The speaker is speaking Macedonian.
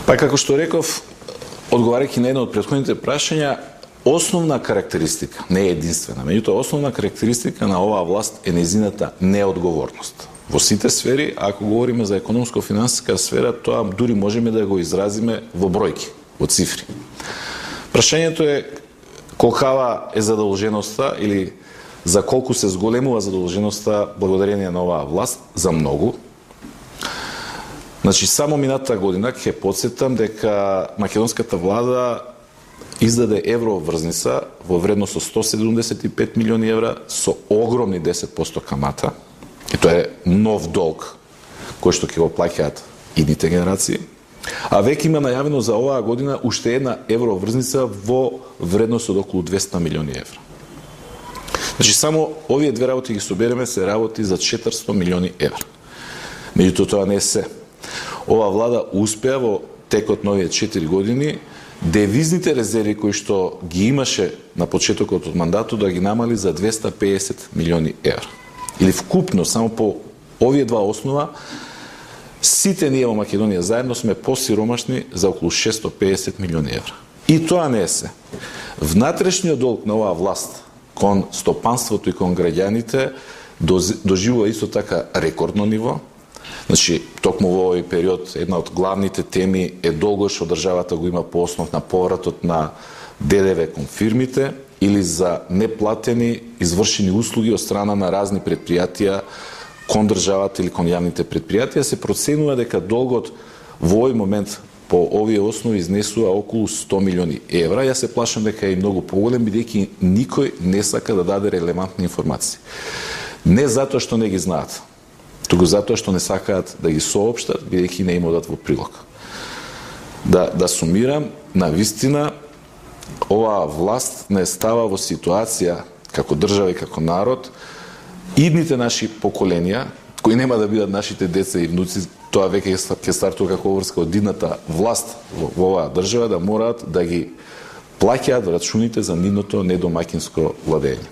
Па како што реков, одговарајќи на едно од претходните прашања, основна карактеристика, не е единствена, меѓутоа основна карактеристика на оваа власт е нејзината неодговорност. Во сите сфери, ако говориме за економско-финансиска сфера, тоа дури можеме да го изразиме во бројки, во цифри. Прашањето е колкава е задолженоста или за колку се зголемува задолженоста благодарение на оваа власт, за многу. Значи, само минатата година ќе потсетам дека македонската влада издаде евроврзница во вредност од 175 милиони евра со огромни 10% камата. И тоа е нов долг кој што ќе го плаќаат идните генерации. А веќе има најавено за оваа година уште една евроврзница во вредност од околу 200 милиони евра. Значи, само овие две работи ги собереме се работи за 400 милиони евра. Меѓутоа, тоа не е се. Ова влада успеа во текот на овие 4 години девизните резерви кои што ги имаше на почетокот од мандатот да ги намали за 250 милиони евра. Или вкупно, само по овие два основа, сите ние во Македонија заедно сме посиромашни за околу 650 милиони евра. И тоа не е се. Внатрешниот долг на оваа власт кон стопанството и кон граѓаните доживува исто така рекордно ниво. Значи, токму во овој период, една од главните теми е долгот што државата го има по основ на повратот на ДДВ кон фирмите или за неплатени извршени услуги од страна на разни предпријатија кон државата или кон јавните предпријатија. Се проценува дека долгот во овој момент по овие основи изнесува околу 100 милиони евра. Јас се плашам дека е и многу поголем, бидејќи никој не сака да даде релевантни информации. Не затоа што не ги знаат, туку затоа што не сакаат да ги соопштат, бидејќи не им одат во прилог. Да сумирам, навистина, оваа власт не става во ситуација, како држава и како народ, идните наши поколенија, кои нема да бидат нашите деца и внуци, тоа веќе ќе стартува како врска од идната власт во оваа држава, да мораат да ги плаќаат рачуните за нивното недомаќинско владење.